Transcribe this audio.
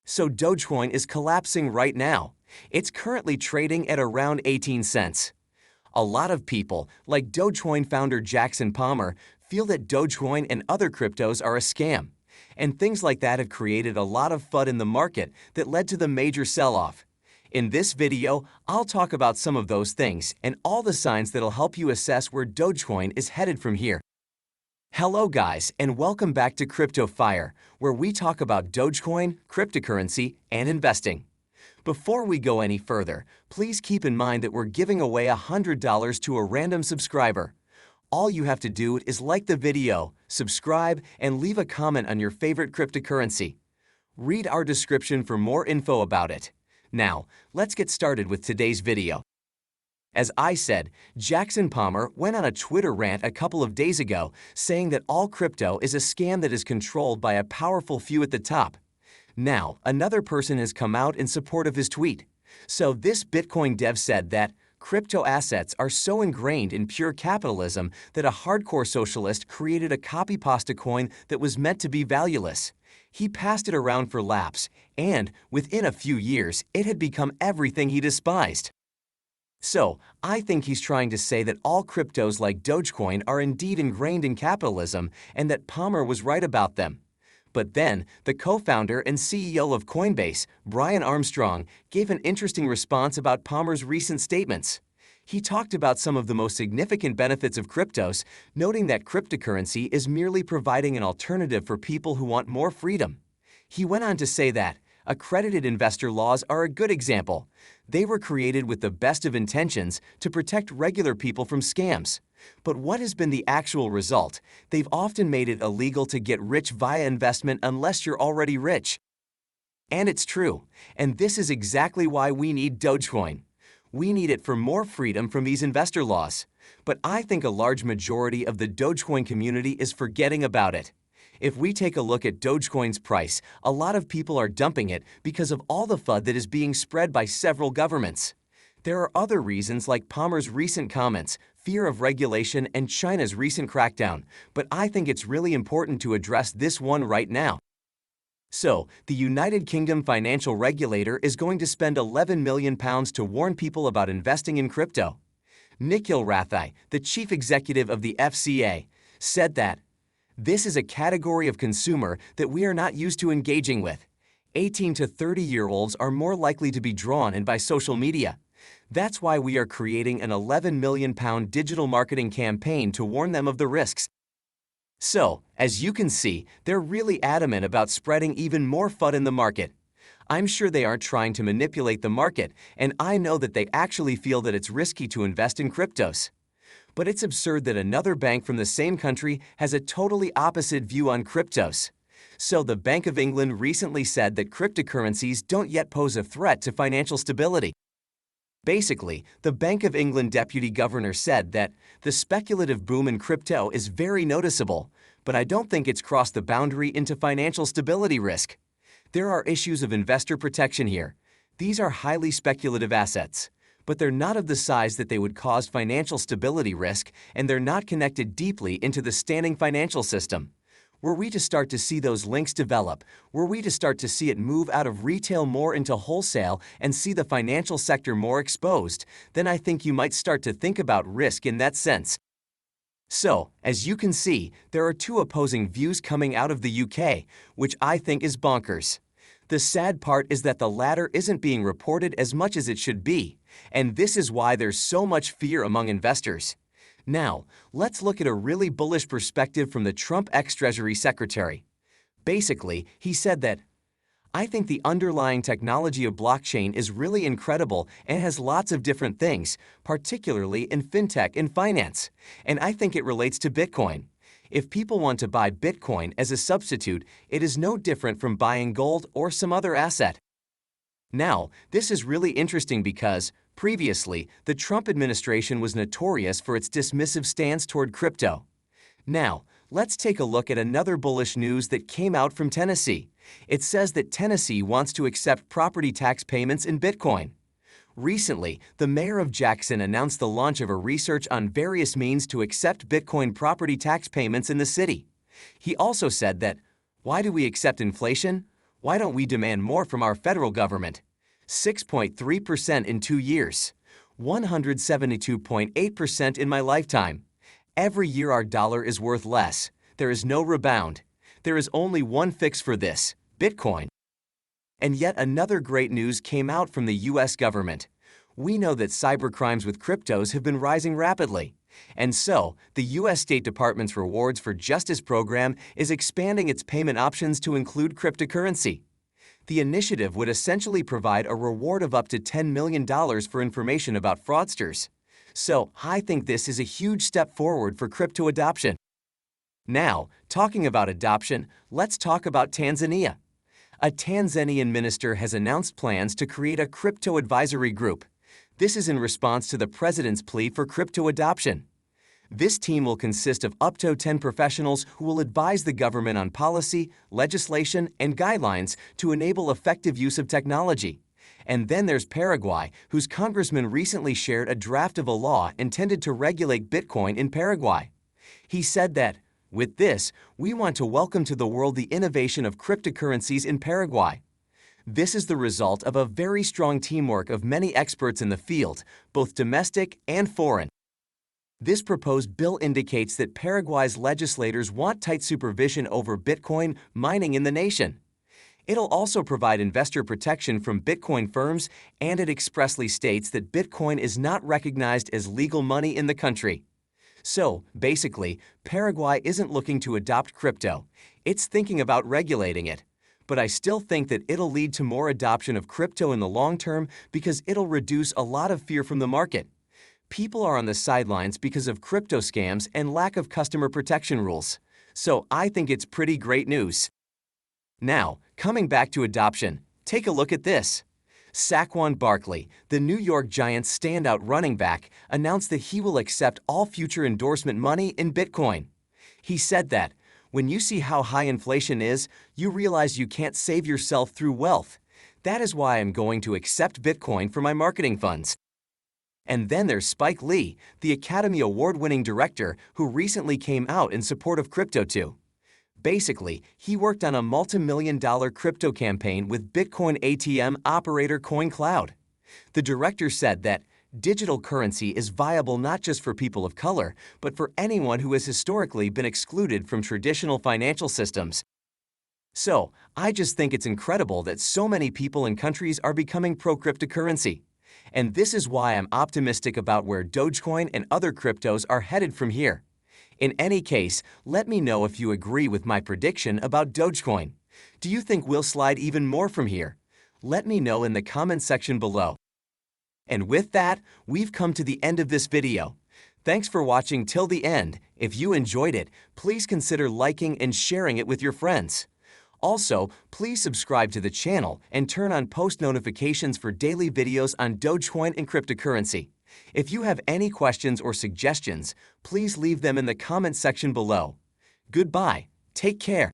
So Dogecoin is collapsing right now. It's currently trading at around 18 cents. A lot of people, like Dogecoin founder Jackson Palmer, feel that Dogecoin and other cryptos are a scam. And things like that have created a lot of FUD in the market that led to the major sell-off. In this video, I'll talk about some of those things and all the signs that'll help you assess where Dogecoin is headed from here. Hello guys, and welcome back to Crypto Fire, where we talk about Dogecoin, cryptocurrency, and investing. Before we go any further, please keep in mind that we're giving away $100 to a random subscriber. All you have to do is like the video, subscribe, and leave a comment on your favorite cryptocurrency. Read our description for more info about it. Now, let's get started with today's video. As I said, Jackson Palmer went on a Twitter rant a couple of days ago saying that all crypto is a scam that is controlled by a powerful few at the top. Now, another person has come out in support of his tweet. So this Bitcoin dev said that crypto assets are so ingrained in pure capitalism that a hardcore socialist created a copy-pasta coin that was meant to be valueless. He passed it around for laps, and within a few years, it had become everything he despised. So, I think he's trying to say that all cryptos like Dogecoin are indeed ingrained in capitalism and that Palmer was right about them. But then, the co-founder and CEO of Coinbase, Brian Armstrong, gave an interesting response about Palmer's recent statements. He talked about some of the most significant benefits of cryptos, noting that cryptocurrency is merely providing an alternative for people who want more freedom. He went on to say that accredited investor laws are a good example. They were created with the best of intentions to protect regular people from scams. But what has been the actual result? They've often made it illegal to get rich via investment unless you're already rich. And it's true. And this is exactly why we need Dogecoin. We need it for more freedom from these investor laws. But I think a large majority of the Dogecoin community is forgetting about it. If we take a look at Dogecoin's price, a lot of people are dumping it because of all the FUD that is being spread by several governments. There are other reasons like Palmer's recent comments, fear of regulation, and China's recent crackdown, but I think it's really important to address this one right now. So, the United Kingdom financial regulator is going to spend £11 million to warn people about investing in crypto. Nikhil Rathai, the chief executive of the FCA, said that this is a category of consumer that we are not used to engaging with. 18 to 30-year-olds are more likely to be drawn in by social media. That's why we are creating an £11 million digital marketing campaign to warn them of the risks. So, as you can see, they're really adamant about spreading even more FUD in the market. I'm sure they aren't trying to manipulate the market, and I know that they actually feel that it's risky to invest in cryptos. But it's absurd that another bank from the same country has a totally opposite view on cryptos. So the Bank of England recently said that cryptocurrencies don't yet pose a threat to financial stability. Basically, the Bank of England deputy governor said that the speculative boom in crypto is very noticeable, but I don't think it's crossed the boundary into financial stability risk. There are issues of investor protection here. These are highly speculative assets, but they're not of the size that they would cause financial stability risk, and they're not connected deeply into the standing financial system. Were we to start to see those links develop, were we to start to see it move out of retail more into wholesale and see the financial sector more exposed, then I think you might start to think about risk in that sense. So, as you can see, there are two opposing views coming out of the UK, which I think is bonkers. The sad part is that the latter isn't being reported as much as it should be, and this is why there's so much fear among investors. Now, let's look at a really bullish perspective from the Trump ex-Treasury Secretary. Basically, he said that, I think the underlying technology of blockchain is really incredible and has lots of different things, particularly in fintech and finance, and I think it relates to Bitcoin. If people want to buy Bitcoin as a substitute, it is no different from buying gold or some other asset. Now, this is really interesting because, previously, the Trump administration was notorious for its dismissive stance toward crypto. Now, let's take a look at another bullish news that came out from Tennessee. It says that Tennessee wants to accept property tax payments in Bitcoin. Recently, the mayor of Jackson announced the launch of a research on various means to accept Bitcoin property tax payments in the city. He also said that, why do we accept inflation? Why don't we demand more from our federal government? 6.3% in 2 years. 172.8% in my lifetime. Every year our dollar is worth less. There is no rebound. There is only one fix for this: Bitcoin. And yet another great news came out from the US government. We know that cybercrimes with cryptos have been rising rapidly. And so, the US State Department's Rewards for Justice program is expanding its payment options to include cryptocurrency. The initiative would essentially provide a reward of up to $10 million for information about fraudsters. So, I think this is a huge step forward for crypto adoption. Now, talking about adoption, let's talk about Tanzania. A Tanzanian minister has announced plans to create a crypto advisory group. This is in response to the president's plea for crypto adoption. This team will consist of up to 10 professionals who will advise the government on policy, legislation, and guidelines to enable effective use of technology. And then there's Paraguay, whose congressman recently shared a draft of a law intended to regulate Bitcoin in Paraguay. He said that, "With this, we want to welcome to the world the innovation of cryptocurrencies in Paraguay." This is the result of a very strong teamwork of many experts in the field, both domestic and foreign. This proposed bill indicates that Paraguay's legislators want tight supervision over Bitcoin mining in the nation. It'll also provide investor protection from Bitcoin firms, and it expressly states that Bitcoin is not recognized as legal money in the country. So, basically, Paraguay isn't looking to adopt crypto. It's thinking about regulating it. But I still think that it'll lead to more adoption of crypto in the long term because it'll reduce a lot of fear from the market. People are on the sidelines because of crypto scams and lack of customer protection rules. So I think it's pretty great news. Now, coming back to adoption, take a look at this. Saquon Barkley, the New York Giants' standout running back, announced that he will accept all future endorsement money in Bitcoin. He said that, "When you see how high inflation is, you realize you can't save yourself through wealth. That is why I'm going to accept Bitcoin for my marketing funds." And then there's Spike Lee, the Academy Award-winning director who recently came out in support of crypto too. Basically, he worked on a multi-million-dollar crypto campaign with Bitcoin ATM operator CoinCloud. The director said that digital currency is viable not just for people of color, but for anyone who has historically been excluded from traditional financial systems. So, I just think it's incredible that so many people and countries are becoming pro-cryptocurrency. And this is why I'm optimistic about where Dogecoin and other cryptos are headed from here. In any case, let me know if you agree with my prediction about Dogecoin. Do you think we'll slide even more from here? Let me know in the comment section below. And with that, we've come to the end of this video. Thanks for watching till the end. If you enjoyed it, please consider liking and sharing it with your friends. Also, please subscribe to the channel and turn on post notifications for daily videos on Dogecoin and cryptocurrency. If you have any questions or suggestions, please leave them in the comment section below. Goodbye. Take care.